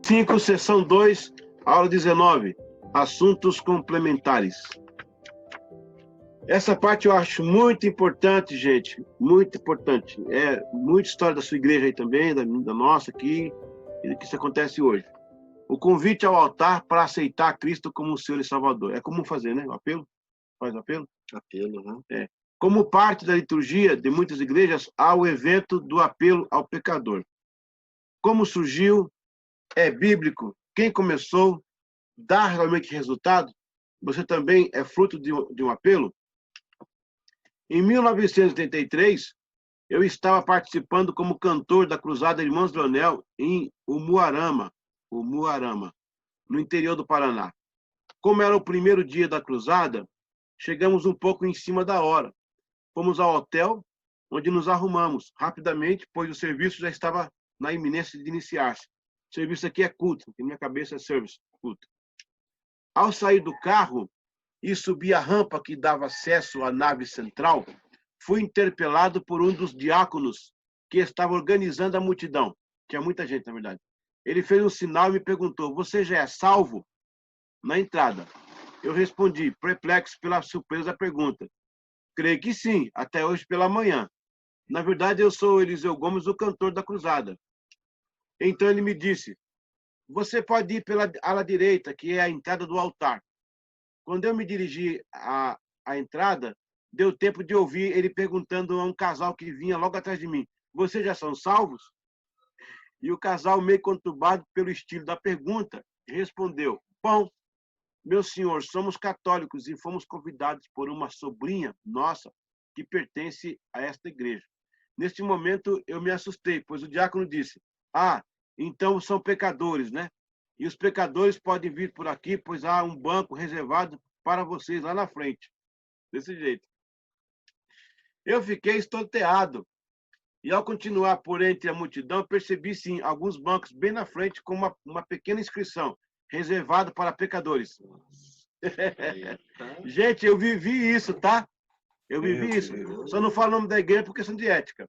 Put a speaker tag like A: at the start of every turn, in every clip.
A: 5, sessão 2, aula 19, assuntos complementares. Essa parte eu acho muito importante, gente, muito importante. É muita história da sua igreja aí também, da nossa aqui, e do que isso acontece hoje. O convite ao altar para aceitar Cristo como o Senhor e Salvador. É comum fazer, né? O apelo? Faz o apelo?
B: Apelo, né?
A: É. Como parte da liturgia de muitas igrejas, há o evento do apelo ao pecador. Como surgiu? É bíblico? Quem começou? Dá realmente resultado? Você também é fruto de um apelo? Em 1983, eu estava participando como cantor da Cruzada Irmãos Leonel em Umuarama, no interior do Paraná. Como era o primeiro dia da cruzada, chegamos um pouco em cima da hora. Fomos ao hotel, onde nos arrumamos rapidamente, pois o serviço já estava na iminência de iniciar-se. O serviço aqui é culto, na minha cabeça é serviço, culto. Ao sair do carro e subir a rampa que dava acesso à nave central, fui interpelado por um dos diáconos que estava organizando a multidão. Tinha muita gente, na verdade. Ele fez um sinal e me perguntou: "Você já é salvo?" Na entrada. Eu respondi, perplexo pela surpresa da pergunta. Creio que sim, até hoje pela manhã. Na verdade, eu sou Eliseu Gomes, o cantor da cruzada. Então ele me disse: "Você pode ir pela ala direita, que é a entrada do altar." Quando eu me dirigi à entrada, deu tempo de ouvir ele perguntando a um casal que vinha logo atrás de mim: "Vocês já são salvos?" E o casal, meio conturbado pelo estilo da pergunta, respondeu: "Bom, meu senhor, somos católicos e fomos convidados por uma sobrinha nossa que pertence a esta igreja." Neste momento, eu me assustei, pois o diácono disse: "Ah, então são pecadores, né? E os pecadores podem vir por aqui, pois há um banco reservado para vocês lá na frente." Desse jeito. Eu fiquei estonteado. E ao continuar por entre a multidão, percebi sim alguns bancos bem na frente com uma pequena inscrição: reservado para pecadores. Gente, eu vivi isso, tá? Eu vivi isso. Só não falo o nome da igreja por questão de ética.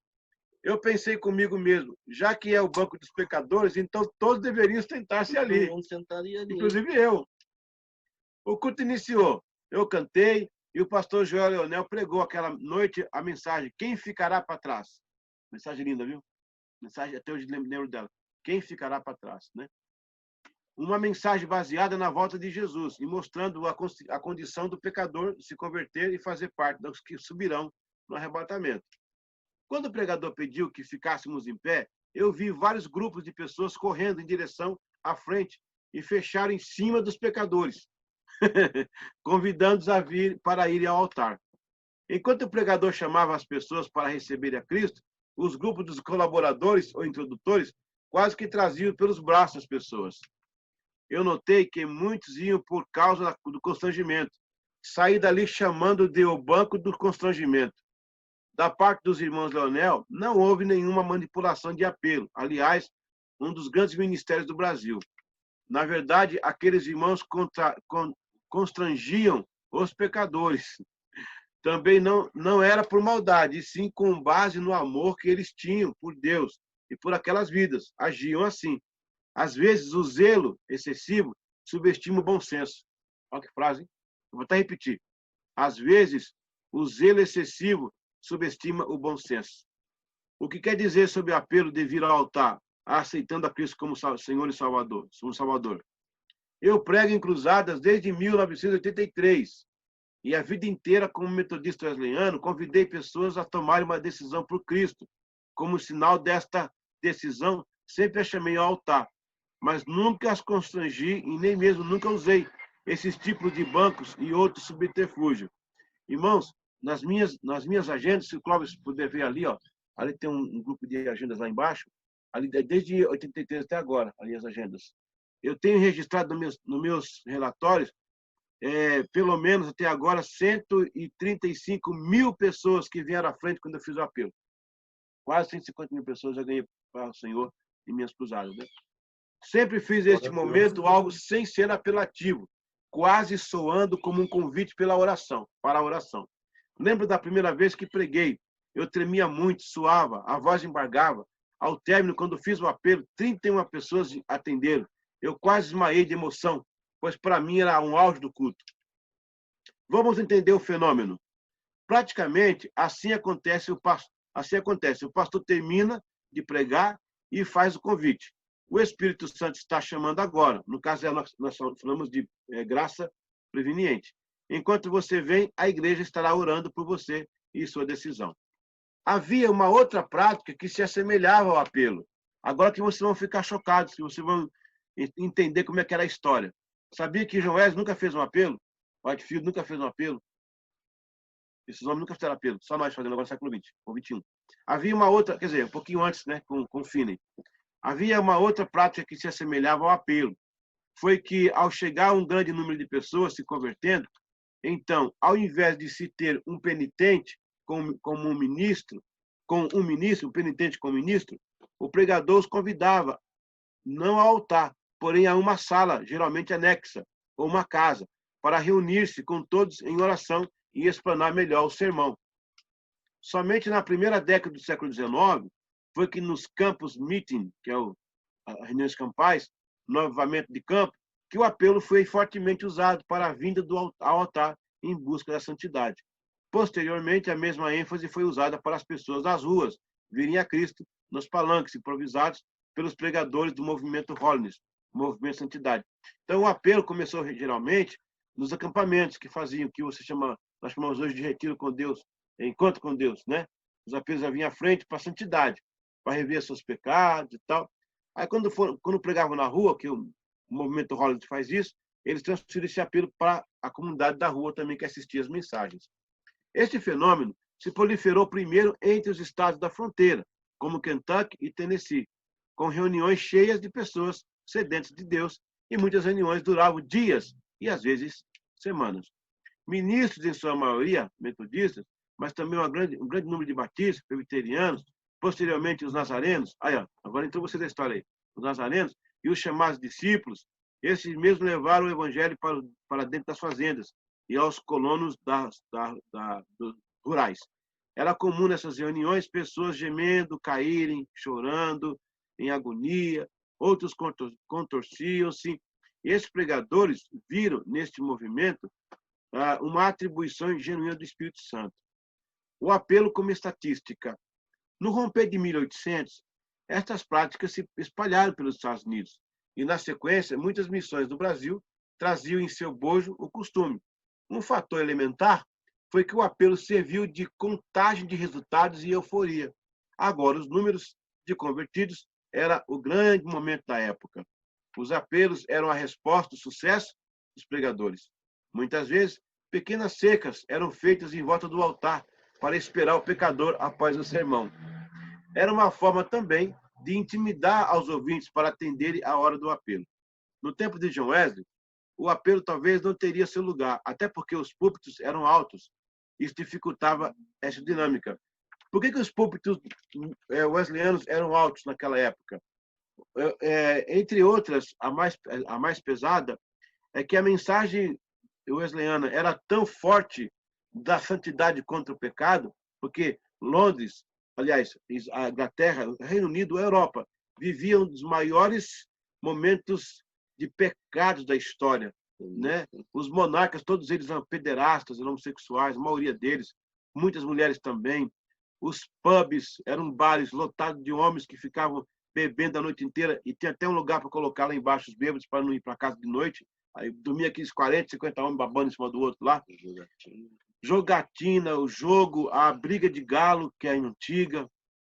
A: Eu pensei comigo mesmo, já que é o banco dos pecadores, então todos deveriam sentar-se ali. Inclusive eu. O culto iniciou. Eu cantei e o pastor Joel Leonel pregou aquela noite a mensagem: "Quem ficará para trás?" Mensagem linda, viu? Mensagem, até hoje lembro dela. Quem ficará para trás, né? Uma mensagem baseada na volta de Jesus e mostrando a condição do pecador de se converter e fazer parte dos que subirão no arrebatamento. Quando o pregador pediu que ficássemos em pé, eu vi vários grupos de pessoas correndo em direção à frente e fecharam em cima dos pecadores, convidando-os a vir para irem ao altar. Enquanto o pregador chamava as pessoas para receberem a Cristo, os grupos dos colaboradores ou introdutores quase que traziam pelos braços as pessoas. Eu notei que muitos iam por causa do constrangimento. Saí dali chamando de o banco do constrangimento. Da parte dos irmãos Leonel, não houve nenhuma manipulação de apelo. Aliás, um dos grandes ministérios do Brasil. Na verdade, aqueles irmãos constrangiam os pecadores. Também não era por maldade, e sim com base no amor que eles tinham por Deus e por aquelas vidas. Agiam assim. Às vezes, o zelo excessivo subestima o bom senso. Olha que frase, hein? Eu vou até repetir. Às vezes, o zelo excessivo subestima o bom senso. O que quer dizer sobre o apelo de vir ao altar, aceitando a Cristo como Senhor e Salvador? Eu prego em cruzadas desde 1983. E a vida inteira, como metodista wesleyano, convidei pessoas a tomarem uma decisão por Cristo. Como sinal desta decisão, sempre as chamei ao altar. Mas nunca as constrangi e nem mesmo nunca usei esses tipos de bancos e outros subterfúgios. Irmãos, nas minhas agendas, se o Clóvis puder ver ali, ó, ali tem um grupo de agendas lá embaixo, ali desde 83 até agora, ali as agendas. Eu tenho registrado nos meus relatórios, pelo menos até agora, 135 mil pessoas que vieram à frente quando eu fiz o apelo. Quase 150 mil pessoas eu ganhei para o Senhor em minhas cruzadas, né? Sempre fiz este momento algo sem ser apelativo, quase soando como um convite para a oração. Lembro da primeira vez que preguei. Eu tremia muito, suava, a voz embargava. Ao término, quando fiz o apelo, 31 pessoas atenderam. Eu quase desmaiei de emoção, pois para mim era um auge do culto. Vamos entender o fenômeno. Praticamente, assim acontece. O pastor termina de pregar e faz o convite. O Espírito Santo está chamando agora. No caso, nós falamos de graça preveniente. Enquanto você vem, a igreja estará orando por você e sua decisão. Havia uma outra prática que se assemelhava ao apelo. Agora que vocês vão ficar chocados, que vocês vão entender como é que era a história. Sabia que João Wesley nunca fez um apelo? Whitefield nunca fez um apelo? Esses homens nunca fizeram apelo, só nós fazendo agora no século XX, ou XXI. Havia uma outra, quer dizer, um pouquinho antes, né, com Finney. Havia uma outra prática que se assemelhava ao apelo. Foi que, ao chegar um grande número de pessoas se convertendo, então, ao invés de se ter um penitente como um ministro, um penitente como ministro, o pregador os convidava, não ao altar, porém a uma sala, geralmente anexa, ou uma casa, para reunir-se com todos em oração e explanar melhor o sermão. Somente na primeira década do século XIX foi que nos campos meeting, que é as reuniões campais, novamente de campo, que o apelo foi fortemente usado para a vinda ao altar em busca da santidade. Posteriormente, a mesma ênfase foi usada para as pessoas das ruas virem a Cristo nos palanques improvisados pelos pregadores do movimento Holiness, movimento Santidade. Então, o apelo começou geralmente nos acampamentos que faziam, que nós chamamos hoje de retiro com Deus, encontro com Deus, né? Os apelos já vinham à frente para a santidade, para rever seus pecados e tal. Aí, quando pregavam na rua, que o movimento Hollywood faz isso, eles transferiram esse apelo para a comunidade da rua também, que assistia as mensagens. Este fenômeno se proliferou primeiro entre os estados da fronteira, como Kentucky e Tennessee, com reuniões cheias de pessoas sedentes de Deus, e muitas reuniões duravam dias e, às vezes, semanas. Ministros, em sua maioria, metodistas, mas também um grande número de batistas, presbiterianos, posteriormente os nazarenos. Aí, ó, agora entrou você da história aí. Os nazarenos e os chamados discípulos, esses mesmos levaram o evangelho para dentro das fazendas e aos colonos dos rurais. Era comum nessas reuniões pessoas gemendo, caírem, chorando, em agonia, outros contorciam-se. Esses pregadores viram neste movimento uma atribuição genuína do Espírito Santo. O apelo como estatística. No romper de 1800, estas práticas se espalharam pelos Estados Unidos e, na sequência, muitas missões do Brasil traziam em seu bojo o costume. Um fator elementar foi que o apelo serviu de contagem de resultados e euforia. Agora, os números de convertidos era o grande momento da época. Os apelos eram a resposta do sucesso dos pregadores. Muitas vezes, pequenas secas eram feitas em volta do altar para esperar o pecador após o sermão. Era uma forma também de intimidar aos ouvintes para atenderem a hora do apelo. No tempo de John Wesley, o apelo talvez não teria seu lugar, até porque os púlpitos eram altos. Isso dificultava essa dinâmica. Por que os púlpitos wesleyanos eram altos naquela época? Entre outras, a mais pesada é que a mensagem wesleyana era tão forte da santidade contra o pecado, porque Londres, aliás, a Inglaterra, o Reino Unido, a Europa, viviam um dos maiores momentos de pecados da história, né? Os monarcas, todos eles eram pederastas, eram homossexuais, a maioria deles, muitas mulheres também. Os pubs eram bares lotados de homens que ficavam bebendo a noite inteira e tinha até um lugar para colocar lá embaixo os bêbados para não ir para casa de noite. Aí dormia aqueles 40, 50 homens babando em cima do outro lá. Jogatina, o jogo, a briga de galo, que é antiga.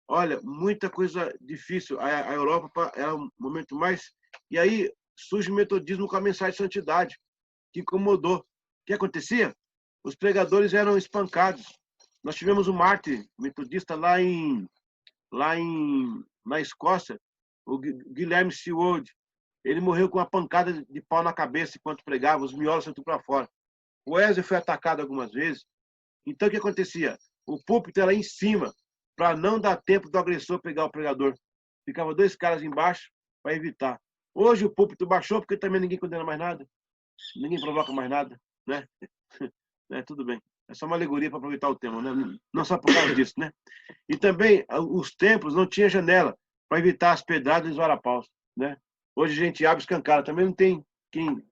A: Olha, muita coisa difícil. A Europa era um momento mais... E aí surge o metodismo com a mensagem de santidade, que incomodou. O que acontecia? Os pregadores eram espancados. Nós tivemos um mártir metodista na Escócia, o Guilherme Seward. Ele morreu com uma pancada de pau na cabeça enquanto pregava, os miolos saíram para fora. O Wesley foi atacado algumas vezes. Então, o que acontecia? O púlpito era em cima, para não dar tempo do agressor pegar o pregador. Ficava 2 caras embaixo para evitar. Hoje o púlpito baixou porque também ninguém condena mais nada. Ninguém provoca mais nada, né? Tudo bem. É só uma alegoria para aproveitar o tema, né? Não só por causa disso, né? E também os templos não tinham janela para evitar as pedradas e os varapaus, né? Hoje a gente abre escancara, também não tem quem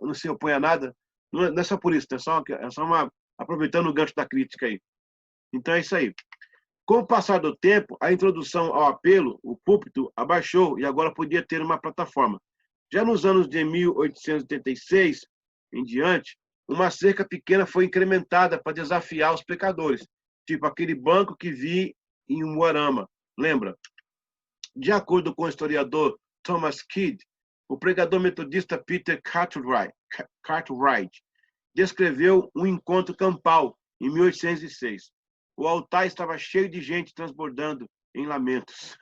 A: não se opõe a nada. Não é só por isso, é só aproveitando o gancho da crítica aí. Então é isso aí. Com o passar do tempo, a introdução ao apelo, o púlpito abaixou e agora podia ter uma plataforma. Já nos anos de 1886 em diante, uma cerca pequena foi incrementada para desafiar os pecadores, tipo aquele banco que vi em Umuarama, lembra? De acordo com o historiador Thomas Kidd, o pregador metodista Peter Cartwright descreveu um encontro campal em 1806. O altar estava cheio de gente transbordando em lamentos.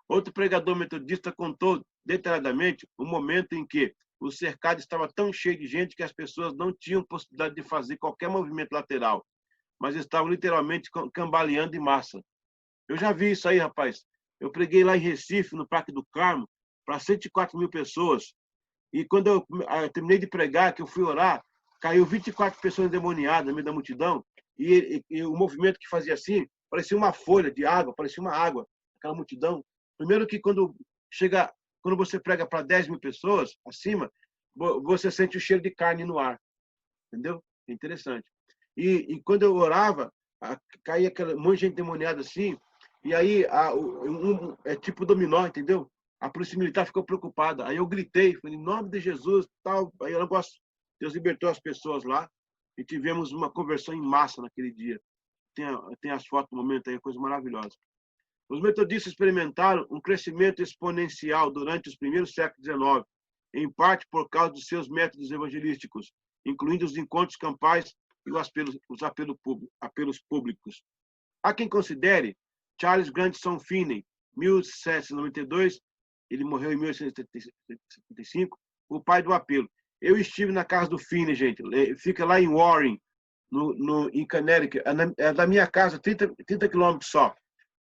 A: Outro pregador metodista contou detalhadamente o momento em que o cercado estava tão cheio de gente que as pessoas não tinham possibilidade de fazer qualquer movimento lateral, mas estavam literalmente cambaleando em massa. Eu já vi isso aí, rapaz. Eu preguei lá em Recife, no Parque do Carmo, para 104 mil pessoas. E quando eu terminei de pregar, que eu fui orar, caiu 24 pessoas endemoniadas no meio da multidão. E o movimento que fazia assim, parecia uma folha de água, parecia uma água, aquela multidão. Primeiro que quando você prega para 10 mil pessoas acima, você sente o cheiro de carne no ar. Entendeu? É interessante. E quando eu orava, caía aquele monte de gente endemoniada assim, e aí é tipo dominó, entendeu? A polícia militar ficou preocupada. Aí eu gritei, falei, em nome de Jesus, tal. Aí Deus libertou as pessoas lá e tivemos uma conversão em massa naquele dia. Tem as fotos do momento aí, coisa maravilhosa. Os metodistas experimentaram um crescimento exponencial durante os primeiros séculos XIX, em parte por causa dos seus métodos evangelísticos, incluindo os encontros campais e os apelos públicos. Há quem considere Charles Grandison Finney, 1792, ele morreu em 1875, o pai do apelo. Eu estive na casa do Finney, gente, fica lá em Warren, em Connecticut, é da minha casa, 30 quilômetros só.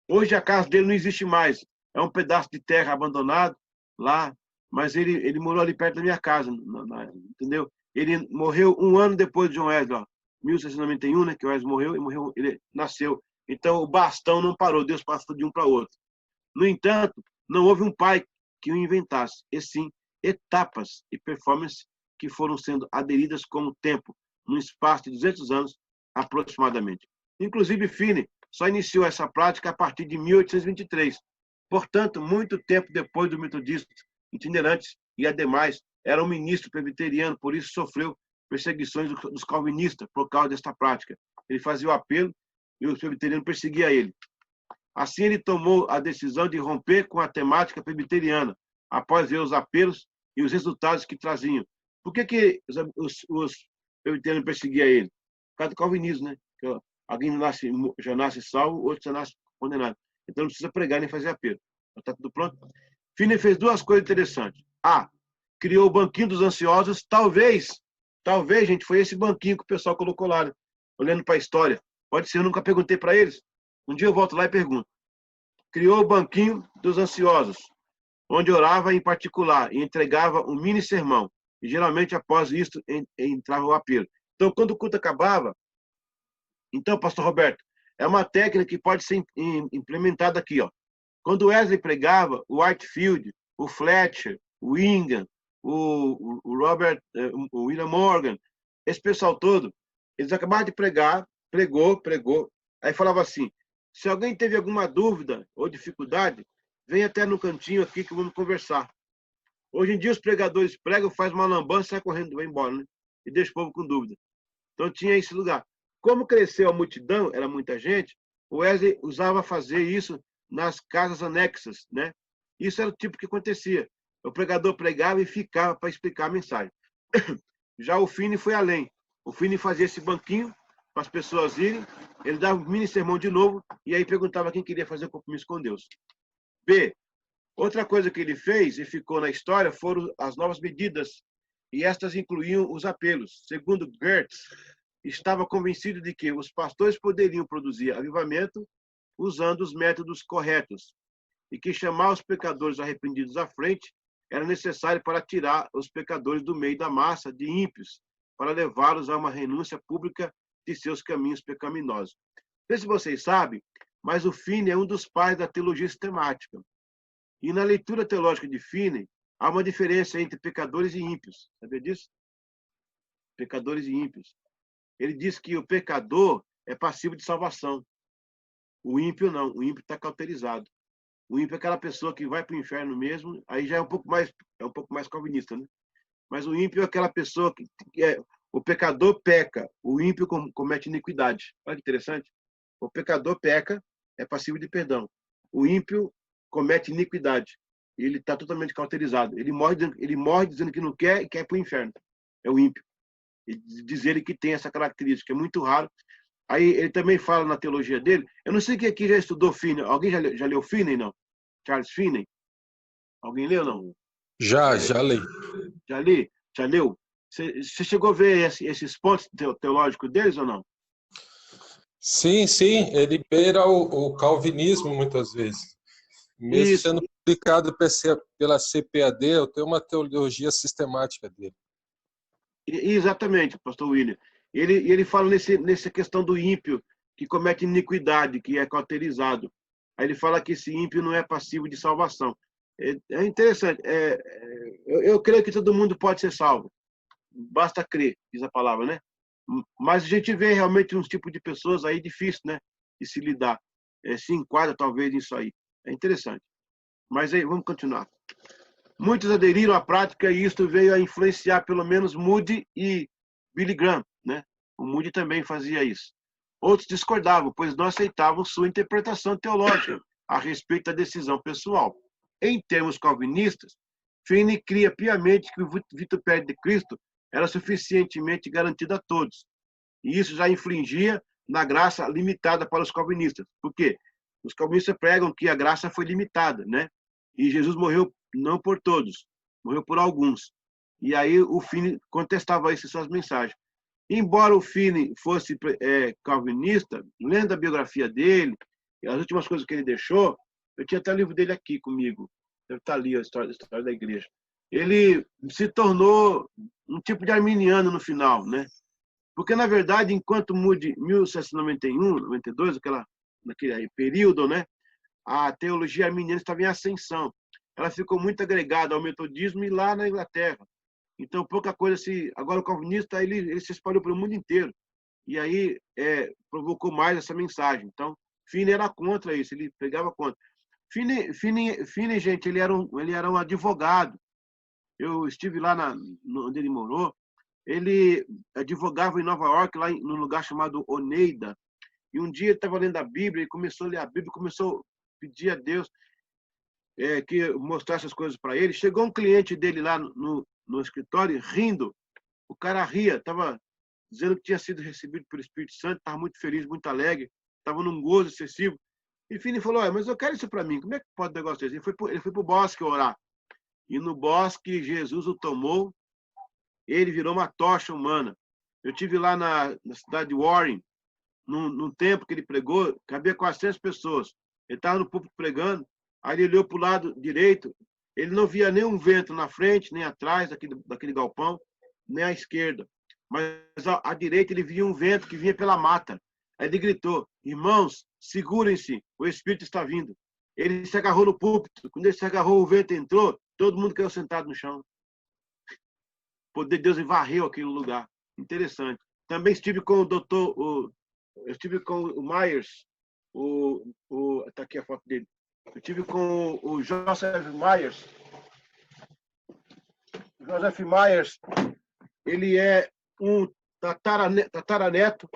A: Hoje a casa dele não existe mais, é um pedaço de terra abandonado lá, mas ele morou ali perto da minha casa, entendeu? Ele morreu um ano depois de John Wesley, 1691, né, que o Wesley morreu, ele nasceu. Então o bastão não parou, Deus passou de um para outro. No entanto, não houve um pai que o inventasse, e sim etapas e performances que foram sendo aderidas com o tempo, num espaço de 200 anos aproximadamente. Inclusive, Finney só iniciou essa prática a partir de 1823. Portanto, muito tempo depois do metodista itinerante e, ademais, era um ministro presbiteriano, por isso sofreu perseguições dos calvinistas por causa desta prática. Ele fazia o apelo e os presbiterianos perseguiam ele. Assim, ele tomou a decisão de romper com a temática presbiteriana, após ver os apelos e os resultados que traziam. Por que os presbiterianos perseguiam ele? Por causa do calvinismo, né? Alguém já nasce salvo, outro já nasce condenado. Então não precisa pregar nem fazer apelo. Está tudo pronto? Finney fez duas coisas interessantes. Criou o banquinho dos ansiosos. Talvez, gente, foi esse banquinho que o pessoal colocou lá, né? Olhando para a história. Pode ser, eu nunca perguntei para eles. Um dia eu volto lá e pergunto. Criou o banquinho dos ansiosos, onde orava em particular e entregava um mini sermão. E geralmente, após isso, entrava o apelo. Então, quando o culto acabava, então, pastor Roberto, é uma técnica que pode ser implementada aqui, ó. Quando Wesley pregava, o Whitefield, o Fletcher, o Ingham, o Robert, o William Morgan, esse pessoal todo, eles acabaram de pregar, pregou, aí falava assim, se alguém teve alguma dúvida ou dificuldade, vem até no cantinho aqui que vamos conversar. Hoje em dia os pregadores pregam, faz uma lambança, sai correndo, vai embora, né? E deixa o povo com dúvida. Então tinha esse lugar. Como cresceu a multidão, era muita gente, o Wesley usava fazer isso nas casas anexas, né? Isso era o tipo que acontecia. O pregador pregava e ficava para explicar a mensagem. Já o Finney foi além. O Finney fazia esse banquinho para as pessoas irem, ele dava um mini sermão de novo e aí perguntava quem queria fazer compromisso com Deus. B. Outra coisa que ele fez e ficou na história foram as novas medidas, e estas incluíam os apelos. Segundo Gertz, estava convencido de que os pastores poderiam produzir avivamento usando os métodos corretos e que chamar os pecadores arrependidos à frente era necessário para tirar os pecadores do meio da massa de ímpios, para levá-los a uma renúncia pública de seus caminhos pecaminosos. Não sei se vocês sabem, mas o Finney é um dos pais da teologia sistemática. E na leitura teológica de Finney, há uma diferença entre pecadores e ímpios. Sabia disso? Pecadores e ímpios. Ele diz que o pecador é passivo de salvação. O ímpio não. O ímpio está cauterizado. O ímpio é aquela pessoa que vai para o inferno mesmo, aí já é um pouco mais calvinista, né? Mas o ímpio é aquela pessoa o pecador peca, o ímpio comete iniquidade. Olha que interessante. O pecador peca, é passivo de perdão. O ímpio comete iniquidade. Ele está totalmente cauterizado. Ele morre dizendo que não quer e quer para o inferno. É o ímpio. Diz ele que tem essa característica, é muito raro. Aí ele também fala na teologia dele. Eu não sei quem aqui já estudou Finney. Alguém já leu Finney, não? Charles Finney? Alguém leu, não?
B: Já li.
A: Já leu? Você chegou a ver esses pontos teológicos deles ou não?
B: Sim, ele beira o calvinismo muitas vezes. Mesmo
A: Isso.
B: sendo publicado pela CPAD, eu tenho uma teologia sistemática dele.
A: Exatamente, pastor William. Ele fala nessa questão do ímpio que comete iniquidade, que é cauterizado. Aí ele fala que esse ímpio não é passivo de salvação. É interessante. Eu creio que todo mundo pode ser salvo. Basta crer, diz a palavra, né? Mas a gente vê realmente uns tipos de pessoas aí difícil, né? De se lidar. Se enquadra talvez nisso aí. É interessante. Mas aí, vamos continuar. Muitos aderiram à prática e isto veio a influenciar pelo menos Moody e Billy Graham, né? O Moody também fazia isso. Outros discordavam, pois não aceitavam sua interpretação teológica a respeito da decisão pessoal. Em termos calvinistas, Finney cria piamente que o vitupério de Cristo era suficientemente garantido a todos. E isso já infligia na graça limitada para os calvinistas. Por quê? Os calvinistas pregam que a graça foi limitada, né? E Jesus morreu não por todos, morreu por alguns. E aí o Finney contestava isso em suas mensagens. Embora o Finney fosse calvinista, lendo a biografia dele, as últimas coisas que ele deixou, eu tinha até o livro dele aqui comigo, deve estar ali a história da igreja. Ele se tornou um tipo de arminiano no final, né? Porque, na verdade, enquanto Moody, 1791, 92, naquele período, né, a teologia arminiana estava em ascensão. Ela ficou muito agregada ao metodismo e lá na Inglaterra. Então, pouca coisa se... Agora, o calvinista, ele se espalhou pelo mundo inteiro. E aí provocou mais essa mensagem. Então, Finney era contra isso, ele pregava contra. Finney, gente, ele era um advogado. Eu estive lá onde ele morou. Ele advogava em Nova York, lá num lugar chamado Oneida. E um dia ele estava lendo a Bíblia e começou a ler a Bíblia, começou a pedir a Deus que mostrasse as coisas para ele. Chegou um cliente dele lá no escritório, rindo. O cara ria, estava dizendo que tinha sido recebido pelo Espírito Santo, estava muito feliz, muito alegre, estava num gozo excessivo. Enfim, ele falou, mas eu quero isso para mim, como é que pode um negócio desse? Ele foi para o bosque orar. E no bosque, Jesus o tomou, ele virou uma tocha humana. Eu tive lá na cidade de Warren, num tempo que ele pregou, cabia 400 pessoas. Ele estava no púlpito pregando, aí ele olhou para o lado direito, ele não via nenhum vento na frente, nem atrás daquele galpão, nem à esquerda. Mas à direita ele via um vento que vinha pela mata. Aí ele gritou, irmãos, segurem-se, o Espírito está vindo. Ele se agarrou no púlpito. Quando ele se agarrou, o vento entrou, todo mundo caiu sentado no chão. O poder de Deus varreu aquele lugar. Interessante. Também estive com o doutor, eu estive com o Myers, tá aqui a foto dele. Eu estive com o Joseph Myers. Joseph Myers, ele é um tataraneto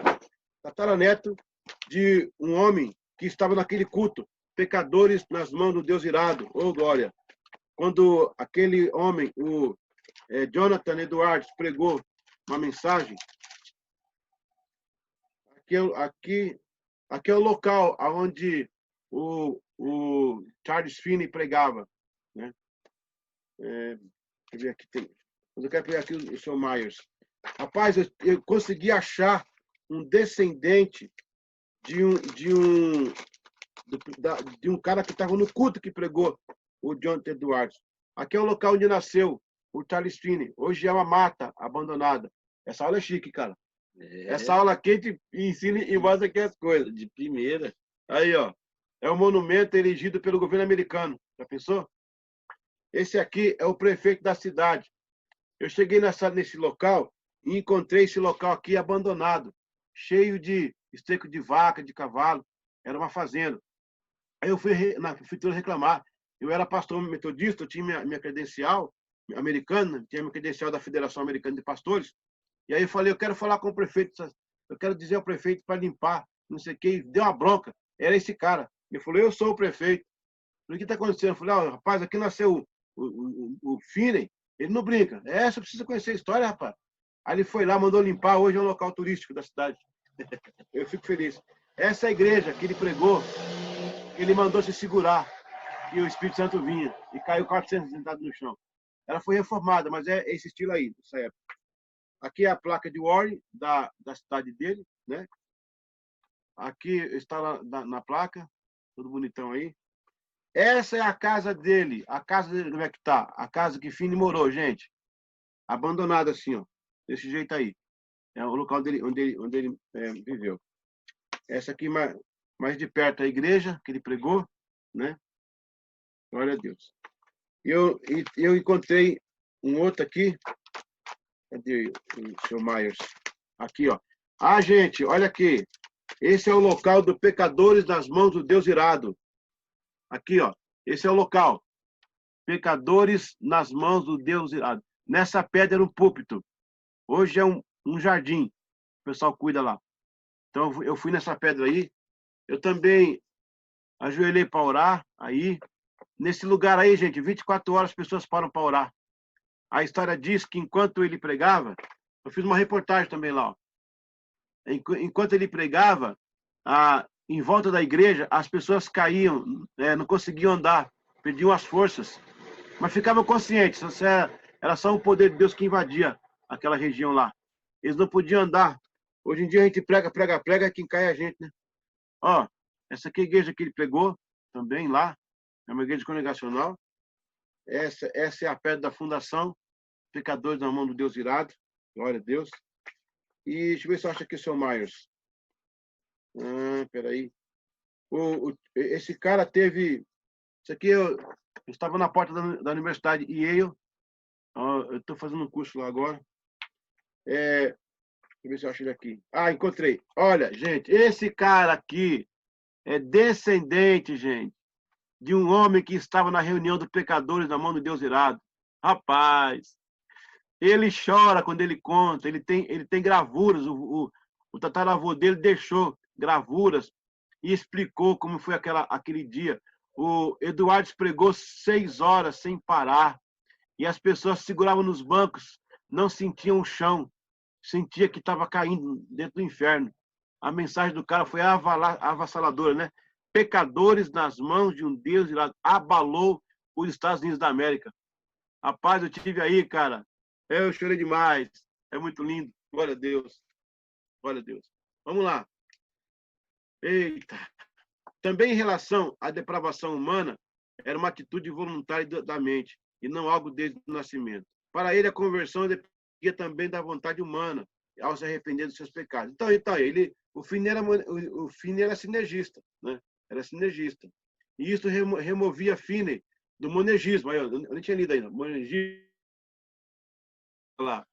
A: de um homem que estava naquele culto, pecadores nas mãos do Deus irado. Oh, glória! Quando aquele homem, o Jonathan Edwards, pregou uma mensagem, aqui é o local onde o Charles Finney pregava, né? Deixa eu ver aqui, mas eu quero pegar aqui o Sr. Myers. Rapaz, eu consegui achar um descendente de um cara que estava no culto que pregou o Jonathan Edwards. Aqui é o local onde nasceu o Charles Finney. Hoje é uma mata abandonada. Essa aula é chique, cara. Essa aula aqui te ensina e mostra aqui as coisas. De primeira. Aí, ó. É um monumento erigido pelo governo americano. Já pensou? Esse aqui é o prefeito da cidade. Eu cheguei nesse local e encontrei esse local aqui abandonado, cheio de esterco de vaca, de cavalo. Era uma fazenda. Aí eu fui na prefeitura reclamar. Eu era pastor metodista, eu tinha minha credencial americana, tinha minha credencial da Federação Americana de Pastores. E aí eu falei, eu quero falar com o prefeito, eu quero dizer ao prefeito para limpar, não sei o quê. Deu uma bronca. Era esse cara. Ele falou, eu sou o prefeito. O que está acontecendo? Eu falei, rapaz, aqui nasceu o Finney, ele não brinca. Você precisa conhecer a história, rapaz. Aí ele foi lá, mandou limpar, hoje é um local turístico da cidade. Eu fico feliz. Essa é a igreja que ele pregou, ele mandou se segurar, e o Espírito Santo vinha, e caiu 400 sentados no chão. Ela foi reformada, mas é esse estilo aí, dessa época. Aqui é a placa de Warren, da cidade dele, né? Aqui está na placa, tudo bonitão aí. Essa é a casa dele. A casa dele, como é que tá? A casa que Finney morou, gente. Abandonada assim, ó. Desse jeito aí. É o local onde ele viveu. Essa aqui mais de perto a igreja que ele pregou, né? Glória a Deus. Eu encontrei um outro aqui. Cadê o seu Myers? Aqui, ó. Gente, olha aqui. Esse é o local dos pecadores nas mãos do Deus irado. Aqui, ó. Esse é o local. Pecadores nas mãos do Deus irado. Nessa pedra era um púlpito. Hoje é um jardim. O pessoal cuida lá. Então, eu fui nessa pedra aí. Eu também ajoelhei para orar aí. Nesse lugar aí, gente, 24 horas as pessoas param para orar. A história diz que enquanto ele pregava, eu fiz uma reportagem também lá, ó. Enquanto ele pregava, em volta da igreja, as pessoas caíam, não conseguiam andar, perdiam as forças, mas ficavam conscientes. Era só o poder de Deus que invadia aquela região lá. Eles não podiam andar. Hoje em dia a gente prega, quem cai é a gente, né? Ó, essa aqui é a igreja que ele pregou, também lá, é uma igreja congregacional. Essa é a pedra da fundação, pecadores na mão do Deus irado, glória a Deus. E deixa eu ver se eu acho aqui o seu Myers. Peraí. Esse cara teve... Isso aqui eu estava na porta da Universidade Yale. Eu estou fazendo um curso lá agora. Deixa eu ver se eu acho ele aqui. Encontrei. Olha, gente, esse cara aqui é descendente, gente, de um homem que estava na reunião dos pecadores na mão do Deus irado. Rapaz, ele chora quando ele conta, ele tem gravuras, o tataravô dele deixou gravuras e explicou como foi aquele dia. O Eduardo pregou 6 horas sem parar e as pessoas seguravam nos bancos, não sentiam o chão, sentia que estava caindo dentro do inferno. A mensagem do cara foi avassaladora, né? Pecadores nas mãos de um Deus irado, abalou os Estados Unidos da América. Rapaz, eu tive aí, cara. Eu chorei demais. É muito lindo. Glória a Deus. Glória a Deus. Vamos lá. Eita. Também em relação à depravação humana, era uma atitude voluntária da mente, e não algo desde o nascimento. Para ele, a conversão dependia também da vontade humana, ao se arrepender dos seus pecados. Então o Finney era sinergista, né? Era sinergista. E isso removia Finney do monergismo. Eu nem tinha lido ainda. Monergismo. Lá.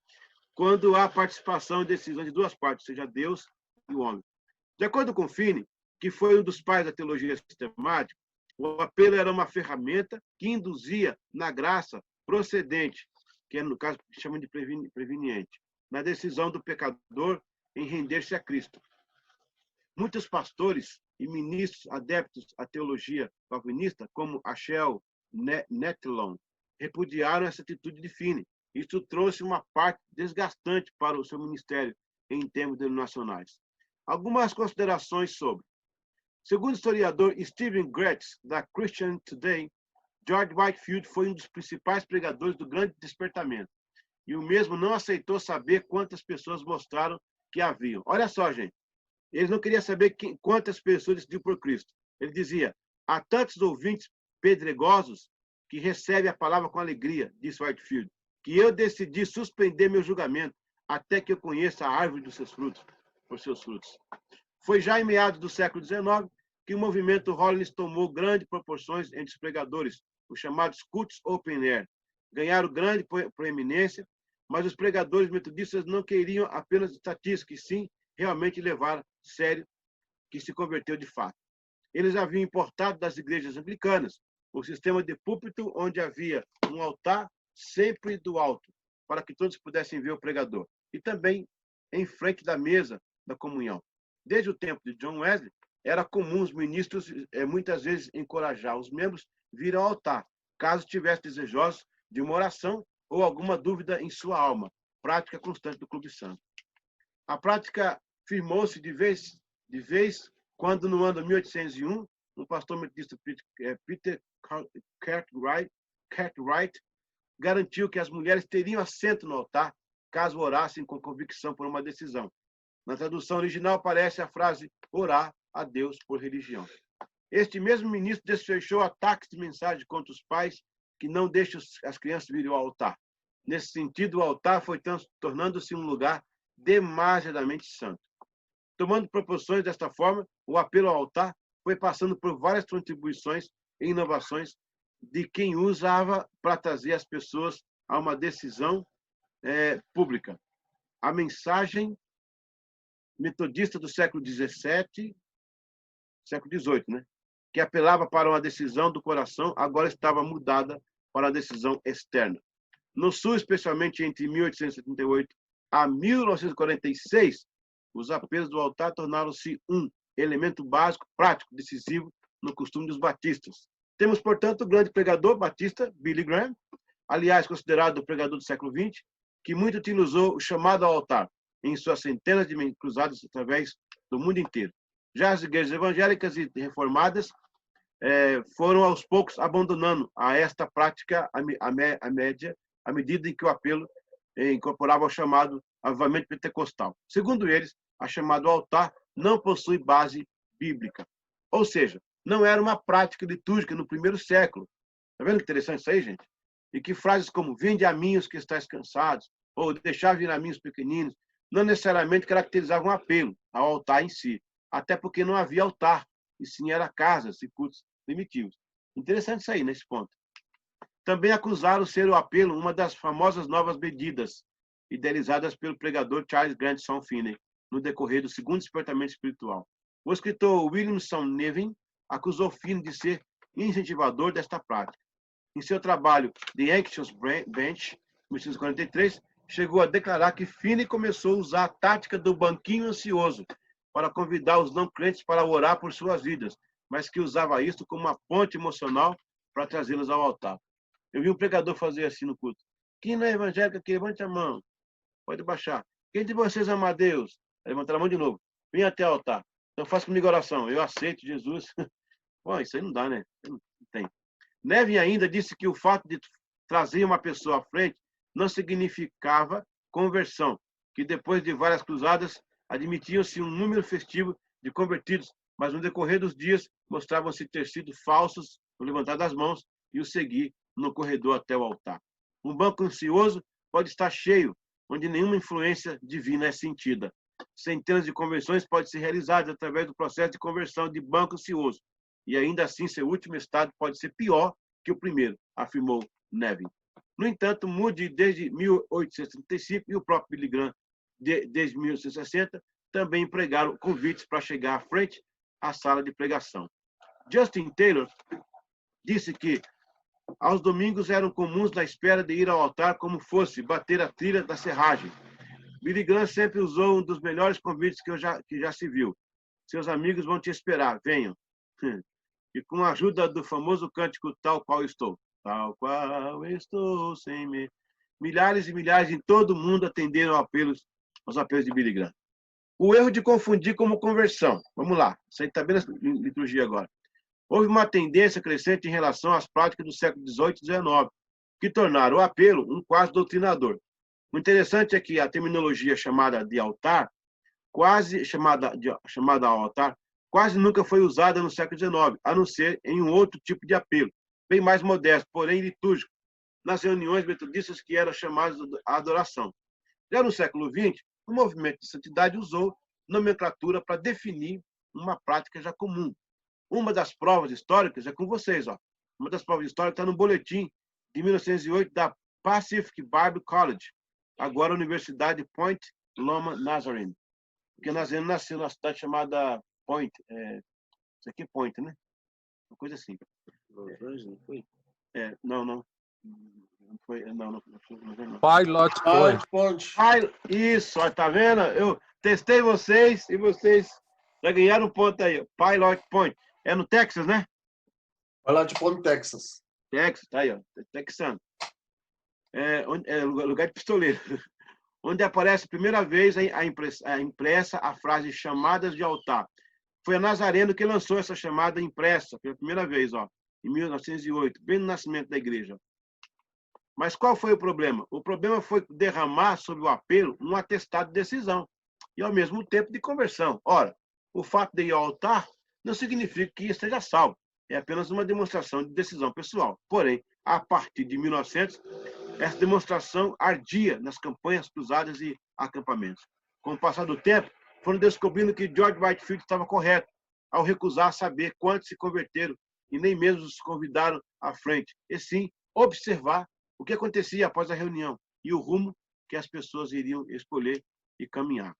A: Quando há participação em decisões de duas partes, seja Deus e o homem. De acordo com Finney, que foi um dos pais da teologia sistemática, o apelo era uma ferramenta que induzia na graça procedente, que é, no caso, chamam de preveniente, na decisão do pecador em render-se a Cristo. Muitos pastores e ministros adeptos à teologia calvinista, como Ashel Netlon, repudiaram essa atitude de Finney. Isso trouxe uma parte desgastante para o seu ministério em termos denominacionais. Algumas considerações sobre. Segundo o historiador Stephen Gretz, da Christian Today, George Whitefield foi um dos principais pregadores do Grande Despertamento. E o mesmo não aceitou saber quantas pessoas mostraram que haviam. Olha só, gente. Eles não queriam saber quantas pessoas decidiram por Cristo. Ele dizia, há tantos ouvintes pedregosos que recebem a palavra com alegria, disse Whitefield, que eu decidi suspender meu julgamento até que eu conheça a árvore dos seus frutos, por seus frutos. Foi já em meados do século XIX que o movimento Holiness tomou grandes proporções entre os pregadores, os chamados cultos open air, ganharam grande proeminência, mas os pregadores metodistas não queriam apenas estatísticas, e sim realmente levar a sério que se converteu de fato. Eles haviam importado das igrejas anglicanas o sistema de púlpito onde havia um altar sempre do alto, para que todos pudessem ver o pregador, e também em frente da mesa da comunhão. Desde o tempo de John Wesley, era comum os ministros muitas vezes encorajar os membros a vir ao altar, caso estivessem desejosos de uma oração ou alguma dúvida em sua alma, prática constante do Clube Santo. A prática firmou-se de vez quando, no ano de 1801, o pastor metodista Peter Cartwright garantiu que as mulheres teriam assento no altar caso orassem com convicção por uma decisão. Na tradução original aparece a frase orar a Deus por religião. Este mesmo ministro desfechou ataques de mensagem contra os pais que não deixam as crianças virem ao altar. Nesse sentido, o altar foi tornando-se um lugar demasiadamente santo. Tomando proporções desta forma, o apelo ao altar foi passando por várias contribuições e inovações de quem usava para trazer as pessoas a uma decisão pública. A mensagem metodista do século XVII, século XVIII, né? Que apelava para uma decisão do coração, agora estava mudada para a decisão externa. No Sul, especialmente entre 1878 a 1946, os apelos do altar tornaram-se um elemento básico, prático, decisivo no costume dos batistas. Temos, portanto, o grande pregador batista, Billy Graham, aliás, considerado o pregador do século XX, que muito utilizou o chamado ao altar em suas centenas de cruzadas através do mundo inteiro. Já as igrejas evangélicas e reformadas foram aos poucos abandonando a esta prática à medida em que o apelo incorporava o chamado avivamento pentecostal. Segundo eles, a chamada altar não possui base bíblica. Ou seja, não era uma prática litúrgica no primeiro século. Está vendo que interessante isso aí, gente? E que frases como vinde a mim os que estáis cansados, ou deixar vir a mim os pequeninos, não necessariamente caracterizavam um apelo ao altar em si, até porque não havia altar, e sim era casas e cultos primitivos. Interessante isso aí, nesse ponto. Também acusaram ser o apelo uma das famosas novas medidas, idealizadas pelo pregador Charles Grandson Finney, no decorrer do segundo despertamento espiritual. O escritor Williamson Nevin acusou Finney de ser incentivador desta prática. Em seu trabalho The Anxious Bench, 1943, chegou a declarar que Finney começou a usar a tática do banquinho ansioso para convidar os não crentes para orar por suas vidas, mas que usava isso como uma ponte emocional para trazê-los ao altar. Eu vi um pregador fazer assim no culto. Quem não é evangélico aqui, levante a mão. Pode baixar. Quem de vocês ama a Deus? Levantar a mão de novo. Vem até o altar. Então faça comigo oração. Eu aceito Jesus. Bom, isso aí não dá, né? Não tem. Nevin ainda disse que o fato de trazer uma pessoa à frente não significava conversão, que depois de várias cruzadas admitiam-se um número festivo de convertidos, mas no decorrer dos dias mostravam-se ter sido falsos no levantar das mãos e o seguir no corredor até o altar. Um banco ansioso pode estar cheio, onde nenhuma influência divina é sentida. Centenas de conversões podem ser realizadas através do processo de conversão de banco ansioso, e ainda assim seu último estado pode ser pior que o primeiro, afirmou Nevin. No entanto, Moody, desde 1835, e o próprio Billy Graham, desde 1860, também empregaram convites para chegar à frente à sala de pregação. Justin Taylor disse que aos domingos eram comuns na espera de ir ao altar como fosse bater a trilha da serragem. Billy Graham sempre usou um dos melhores convites que já se viu. Seus amigos vão te esperar, venham. E com a ajuda do famoso cântico Tal Qual Estou. Tal qual estou, sem me... Milhares e milhares em todo o mundo atenderam aos apelos de Billy Graham. O erro de confundir como conversão. Vamos lá, isso aí está bem na liturgia agora. Houve uma tendência crescente em relação às práticas do século XVIII e XIX, que tornaram o apelo um quase doutrinador. O interessante é que a terminologia chamada de altar, chamada ao altar, quase nunca foi usada no século XIX, a não ser em um outro tipo de apelo, bem mais modesto, porém litúrgico, nas reuniões metodistas que eram chamadas à adoração. Já no século XX, o movimento de santidade usou nomenclatura para definir uma prática já comum. Uma das provas históricas é com vocês. Uma das provas de história está no boletim de 1908 da Pacific Bible College, agora Universidade Point Loma Nazarene. Porque Nazarene nasceu numa cidade chamada Point. Isso aqui é Point, né? Uma coisa assim.
C: Los Angeles, não foi?
A: Não. Não foi, não.
B: Pilot Point.
C: Point.
A: Isso, ó, tá vendo? Eu testei vocês e vocês já ganharam um ponto aí. Pilot Point. É no Texas, né?
C: Pilot Point, Texas.
A: Texas, tá aí, ó. Texano. É lugar de pistoleiro. Onde aparece a primeira vez a impressa a frase chamadas de altar. Foi a Nazareno que lançou essa chamada impressa pela primeira vez, ó, em 1908, bem no nascimento da igreja. Mas qual foi o problema? O problema foi derramar sobre o apelo um atestado de decisão e, ao mesmo tempo, de conversão. Ora, o fato de ir ao altar não significa que esteja salvo. É apenas uma demonstração de decisão pessoal. Porém, a partir de 1900, essa demonstração ardia nas campanhas cruzadas e acampamentos. Com o passar do tempo, foram descobrindo que George Whitefield estava correto ao recusar saber quantos se converteram e nem mesmo os convidaram à frente, e sim observar o que acontecia após a reunião e o rumo que as pessoas iriam escolher e caminhar.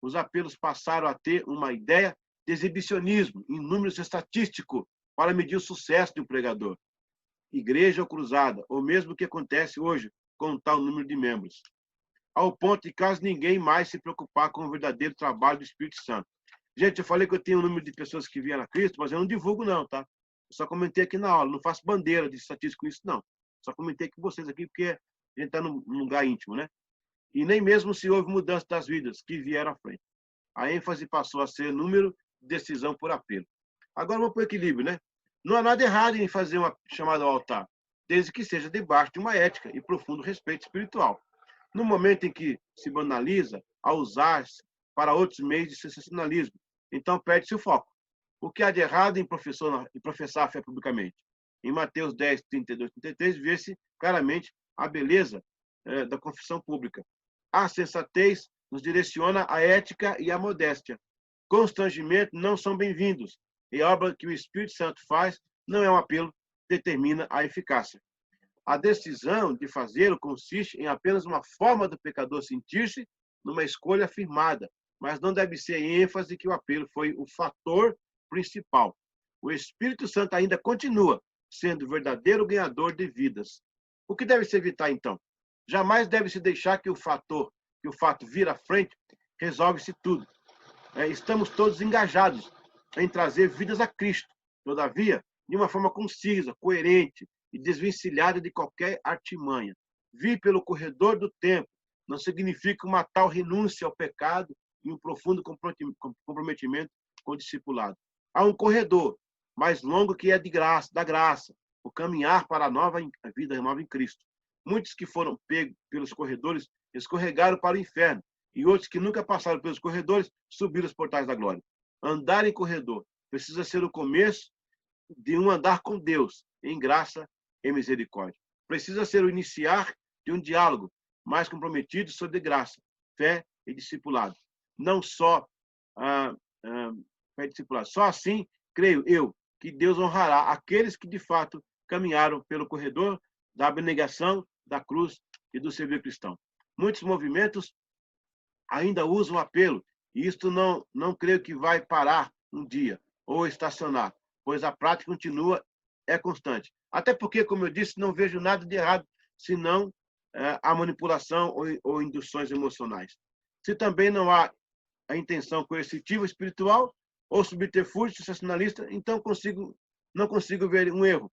A: Os apelos passaram a ter uma ideia de exibicionismo em números estatísticos para medir o sucesso de um pregador. Igreja ou cruzada, ou mesmo o que acontece hoje com um tal número de membros. Ao ponto de quase ninguém mais se preocupar com o verdadeiro trabalho do Espírito Santo. Gente, eu falei que eu tenho um número de pessoas que vieram a Cristo, mas eu não divulgo não, tá? Eu só comentei aqui na aula, não faço bandeira de estatística com isso, não. Só comentei com vocês aqui, porque a gente está num lugar íntimo, né? E nem mesmo se houve mudança das vidas que vieram à frente. A ênfase passou a ser número de decisão por apelo. Agora vamos para o equilíbrio, né? Não há nada errado em fazer uma chamada ao altar, desde que seja debaixo de uma ética e profundo respeito espiritual. No momento em que se banaliza, a usar-se para outros meios de sensacionalismo, então perde-se o foco. O que há de errado em professar a fé publicamente? Em Mateus 10, 32, 33, vê-se claramente a beleza da confissão pública. A sensatez nos direciona à ética e à modéstia. Constrangimento não são bem-vindos, e a obra que o Espírito Santo faz não é um apelo, determina a eficácia. A decisão de fazê-lo consiste em apenas uma forma do pecador sentir-se numa escolha afirmada, mas não deve ser ênfase que o apelo foi o fator principal. O Espírito Santo ainda continua sendo o verdadeiro ganhador de vidas. O que deve se evitar, então? Jamais deve-se deixar que o fato vir à frente resolve-se tudo. Estamos todos engajados em trazer vidas a Cristo. Todavia, de uma forma concisa, coerente e desvencilhada de qualquer artimanha. Vir pelo corredor do tempo não significa uma tal renúncia ao pecado e um profundo comprometimento com o discipulado. Há um corredor mais longo que é da graça, o caminhar para a vida nova em Cristo. Muitos que foram pegos pelos corredores escorregaram para o inferno, e outros que nunca passaram pelos corredores subiram os portais da glória. Andar em corredor precisa ser o começo de um andar com Deus, em graça e misericórdia. Precisa ser o iniciar de um diálogo mais comprometido sobre graça, fé e discipulado. Não só fé e discipulado. Só assim, creio eu, que Deus honrará aqueles que de fato caminharam pelo corredor da abnegação, da cruz e do serviço cristão. Muitos movimentos ainda usam apelo, e isto não creio que vai parar um dia ou estacionar, pois a prática continua, é constante. Até porque, como eu disse, não vejo nada de errado, senão a manipulação ou induções emocionais. Se também não há a intenção coercitiva espiritual ou subterfúgio sensacionalista, então não consigo ver um erro,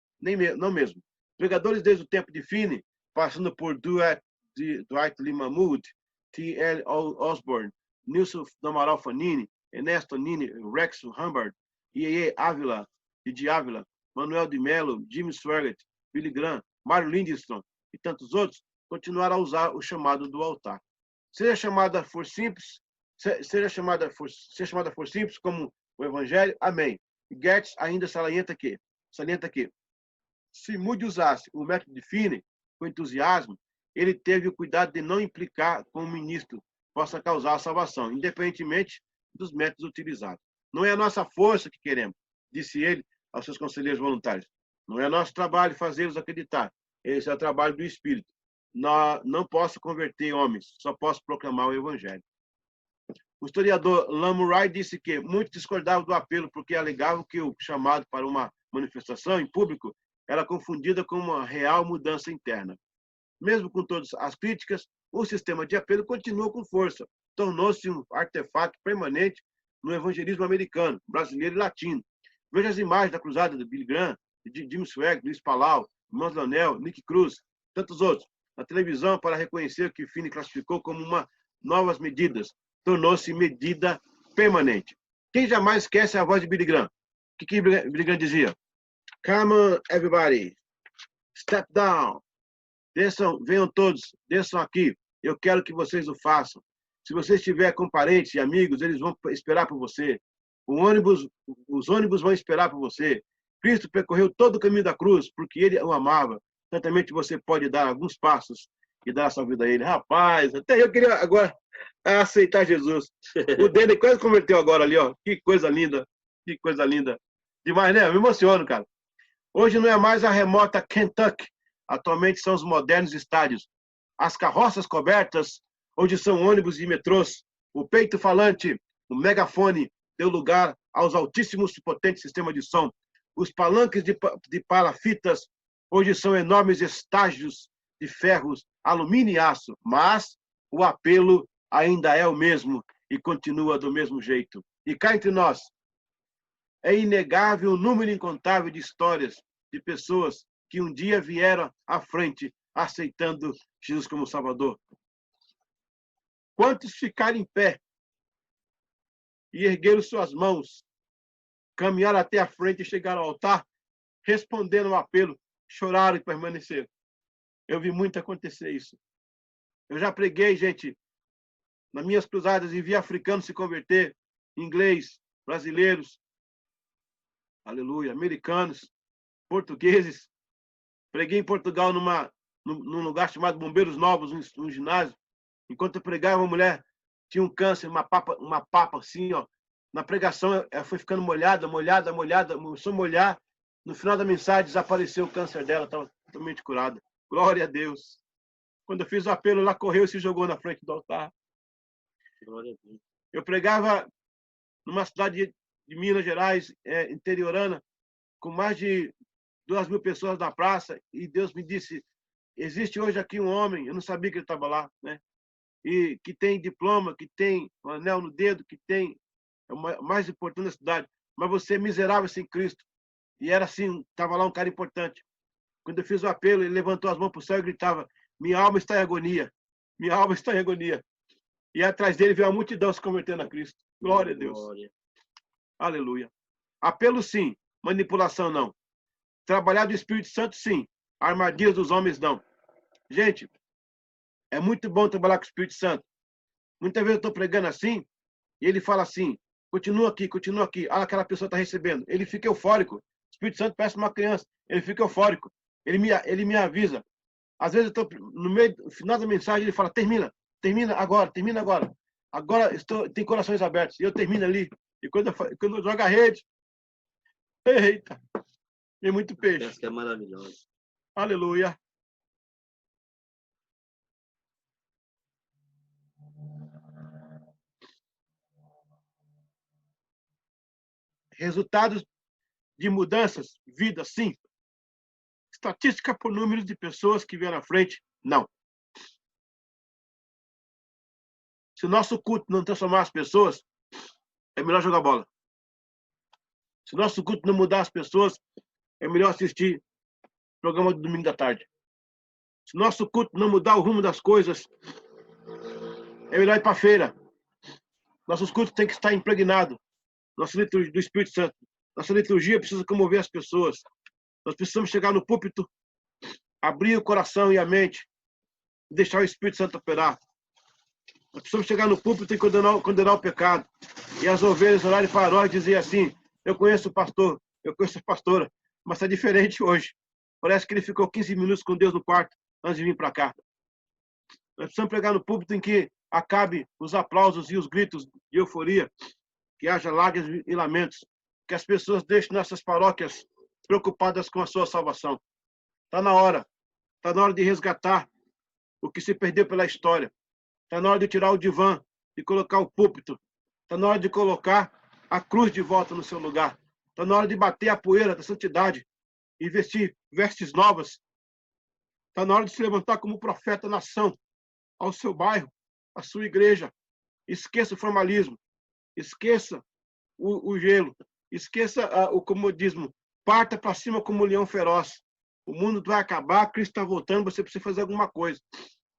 A: não mesmo. Pregadores desde o tempo de Finney, passando por Dwight Lee Mahmood, T.L. Osborne, Nilson Amaral Fanini, Ernesto Nini, Rex Humbard, I.E. Ávila, Didi Ávila, Manuel de Mello, Jimmy Swaggart, Billy Graham, Mário Lindstrom e tantos outros, continuaram a usar o chamado do altar. Seja chamada for simples como o Evangelho, amém. Goetz ainda salienta que, se Moody usasse o método de Finney com entusiasmo, ele teve o cuidado de não implicar com o ministro possa causar a salvação, independentemente dos métodos utilizados. Não é a nossa força que queremos, disse ele aos seus conselheiros voluntários, Não é nosso trabalho fazê-los acreditar. Esse é o trabalho do Espírito. Não posso converter homens, só posso proclamar o Evangelho. O historiador Lamoury disse que muitos discordavam do apelo porque alegavam que o chamado para uma manifestação em público era confundida com uma real mudança interna. Mesmo com todas as críticas, o sistema de apelo continuou com força, tornou-se um artefato permanente no evangelismo americano, brasileiro e latino. Veja as imagens da cruzada de Billy Graham, de Jim Swagg, Luiz Palau, Irmãos Leonel, Nick Cruz, tantos outros, na televisão para reconhecer o que Finney classificou como uma novas medidas, tornou-se medida permanente. Quem jamais esquece a voz de Billy Graham? O que Billy Graham dizia? Come on, everybody. Step down. Desçam, venham todos, desçam aqui. Eu quero que vocês o façam. Se você estiver com parentes e amigos, eles vão esperar por você. Os ônibus vão esperar por você. Cristo percorreu todo o caminho da cruz porque ele o amava. Certamente você pode dar alguns passos e dar a sua vida a ele. Rapaz, até eu queria agora aceitar Jesus. O Dene quase converteu agora ali, ó. Que coisa linda. Que coisa linda. Demais, né? Eu me emociono, cara. Hoje não é mais a remota Kentucky. Atualmente são os modernos estádios. As carroças cobertas, hoje são ônibus e metrôs. O peito falante, o megafone, deu lugar aos altíssimos e potentes sistemas de som. Os palanques de palafitas, hoje são enormes estágios de ferros, alumínio e aço. Mas o apelo ainda é o mesmo e continua do mesmo jeito. E cá entre nós, é inegável o número incontável de histórias de pessoas que um dia vieram à frente aceitando Jesus como Salvador. Quantos ficaram em pé e ergueram suas mãos, caminharam até a frente e chegaram ao altar, respondendo ao apelo, choraram e permaneceram. Eu vi muito acontecer isso. Eu já preguei, gente, nas minhas cruzadas, e vi africanos se converter, inglês, brasileiros, aleluia, americanos, portugueses. Preguei em Portugal num lugar chamado Bombeiros Novos, um ginásio. Enquanto eu pregava, uma mulher tinha um câncer, uma papa assim, ó. Na pregação, ela foi ficando molhada, começou a molhar. No final da mensagem, desapareceu o câncer dela, estava totalmente curada. Glória a Deus. Quando eu fiz o apelo, ela correu e se jogou na frente do altar.
C: Glória a Deus.
A: Eu pregava numa cidade de Minas Gerais, interiorana, com mais de 2.000 pessoas na praça, e Deus me disse, existe hoje aqui um homem, eu não sabia que ele estava lá, né? E que tem diploma, que tem um anel no dedo, que tem o mais importante da cidade, mas você é miserável sem Cristo. E era assim, estava lá um cara importante. Quando eu fiz o apelo, ele levantou as mãos para o céu e gritava, minha alma está em agonia, minha alma está em agonia. E atrás dele veio a multidão se convertendo a Cristo. Glória a Deus.
C: Glória.
A: Aleluia. Apelo sim, manipulação não. Trabalhar do Espírito Santo sim, armadilhas dos homens não. Gente, é muito bom trabalhar com o Espírito Santo. Muitas vezes eu estou pregando assim, e ele fala assim, continua aqui. Ah, aquela pessoa está recebendo. Ele fica eufórico. O Espírito Santo parece uma criança. Ele fica eufórico. Ele me avisa. Às vezes eu estou no meio, no final da mensagem, ele fala, termina agora. Agora tem corações abertos. E eu termino ali. E quando eu jogo a rede, eita, tem muito peixe.
C: Essa que é maravilhosa.
A: Aleluia. Resultados de mudanças, vida, sim. Estatística por números de pessoas que vieram à frente, não. Se o nosso culto não transformar as pessoas, é melhor jogar bola. Se o nosso culto não mudar as pessoas, é melhor assistir o programa do domingo da tarde. Se o nosso culto não mudar o rumo das coisas, é melhor ir para a feira. Nossos cultos têm que estar impregnados. Nossa liturgia do Espírito Santo. Nossa liturgia precisa comover as pessoas. Nós precisamos chegar no púlpito, abrir o coração e a mente, e deixar o Espírito Santo operar. Nós precisamos chegar no púlpito e condenar o pecado. E as ovelhas orarem para nós e dizer assim, eu conheço o pastor, eu conheço a pastora, mas está diferente hoje. Parece que ele ficou 15 minutos com Deus no quarto antes de vir para cá. Nós precisamos pregar no púlpito em que acabe os aplausos e os gritos de euforia, que haja lágrimas e lamentos, que as pessoas deixem nossas paróquias preocupadas com a sua salvação. Está na hora. Está na hora de resgatar o que se perdeu pela história. Está na hora de tirar o divã, de colocar o púlpito. Está na hora de colocar a cruz de volta no seu lugar. Está na hora de bater a poeira da santidade e vestir vestes novas. Está na hora de se levantar como profeta nação ao seu bairro, à sua igreja. Esqueça o formalismo. Esqueça o gelo. Esqueça o comodismo. Parta para cima como um leão feroz. O mundo vai acabar, Cristo está voltando, você precisa fazer alguma coisa.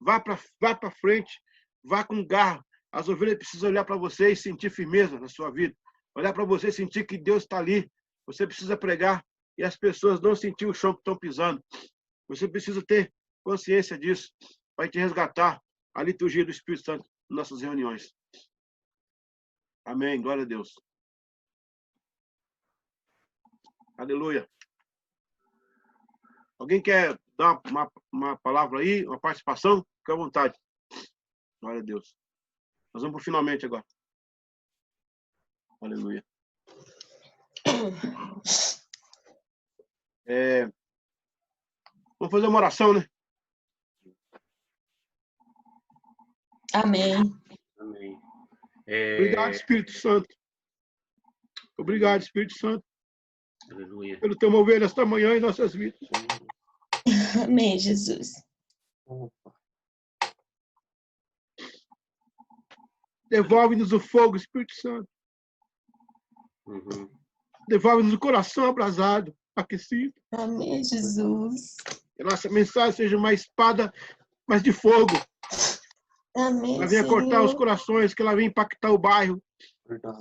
A: Vá para frente, vá com garra. As ovelhas precisam olhar para você e sentir firmeza na sua vida. Olhar para você e sentir que Deus está ali. Você precisa pregar e as pessoas não sentir o chão que estão pisando. Você precisa ter consciência disso. Vai te resgatar a liturgia do Espírito Santo nas nossas reuniões. Amém. Glória a Deus. Aleluia. Alguém quer dar uma palavra aí, uma participação? Fique à vontade. Glória a Deus. Nós vamos para o finalmente agora. Aleluia. Vamos fazer uma oração, né?
D: Amém.
C: Amém.
A: Obrigado, Espírito Santo. Obrigado, Espírito Santo,
C: Aleluia.
A: pelo teu mover nesta manhã em nossas vidas.
D: Amém, Jesus.
A: Devolve-nos o fogo, Espírito Santo.
C: Uhum.
A: Devolve-nos o coração abrasado, aquecido.
D: Amém, Jesus.
A: Que a nossa mensagem seja uma espada, mas de fogo.
D: Amém,
A: Ela venha cortar os
D: Senhor.
A: corações, que ela venha impactar o bairro.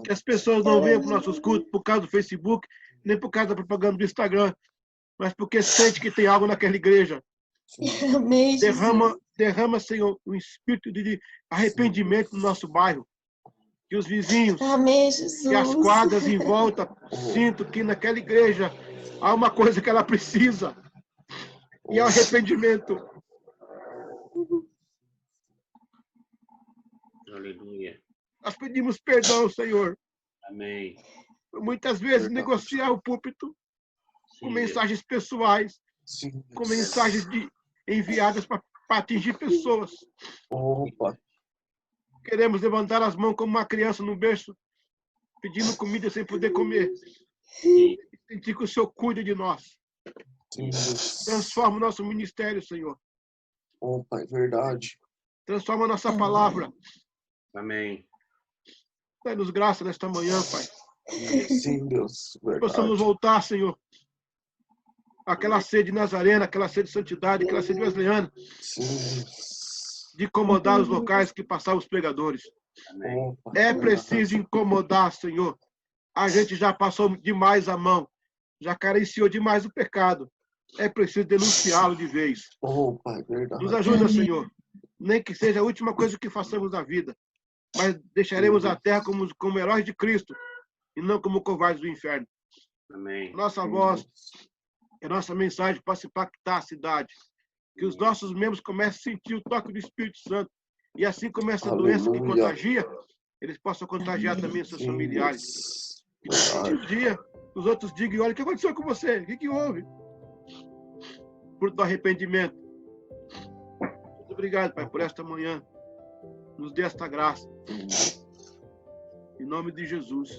A: Que as pessoas não venham para os nossos cultos por causa do Facebook, nem por causa da propaganda do Instagram, mas porque sente que tem algo naquela igreja.
D: Amém, Jesus.
A: Derrama, Senhor, um espírito de arrependimento no nosso bairro. Que os vizinhos,
D: Amém, Jesus.
A: que as quadras em volta sintam que naquela igreja há uma coisa que ela precisa. E é o arrependimento.
C: Aleluia.
A: Nós pedimos perdão, Senhor,
C: Amém.
A: por muitas vezes negociar o púlpito com
C: Sim,
A: mensagens pessoais, com mensagens enviadas para atingir pessoas.
E: Opa,
A: Queremos levantar as mãos como uma criança no berço, pedindo comida sem poder comer.
C: Sim.
A: Sentir que o Senhor cuida de nós.
E: sim, Deus.
A: Transforma o nosso ministério, Senhor.
E: Opa, é verdade.
A: Transforma a nossa palavra.
C: Amém.
A: Dá-nos graça nesta manhã, Pai.
E: Sim, Deus,
A: Possamos
E: verdade.
A: voltar, Senhor. Aquela sede nazarena, aquela sede de santidade, aquela sede wesleyana,
E: Sim, Deus.
A: de incomodar os locais que passavam os pregadores.
C: Amém.
E: Opa,
A: É
E: verdade.
A: preciso incomodar, Senhor. A gente já passou demais a mão, já carenciou demais o pecado. É preciso denunciá-lo de vez.
E: Opa, é verdade.
A: Nos ajuda, Senhor. Nem que seja a última coisa que façamos na vida, mas deixaremos a terra como heróis de Cristo e não como covardes do inferno.
C: Amém.
A: Nossa voz, a nossa mensagem possa impactar a cidade. Que os nossos membros comecem a sentir o toque do Espírito Santo. E assim como essa doença que
E: Aleluia.
A: contagia, eles possam contagiar também os seus
E: Sim,
A: familiares.
E: Deus.
A: E um dia, os outros digam, olha, o que aconteceu com você? O que houve? Fruto do arrependimento. Muito obrigado, Pai, por esta manhã. Nos dê esta graça. Em nome de Jesus.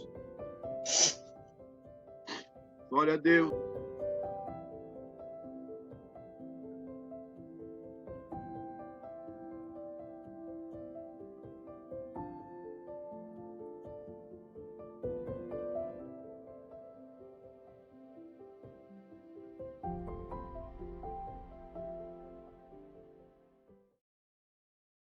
A: Glória a Deus.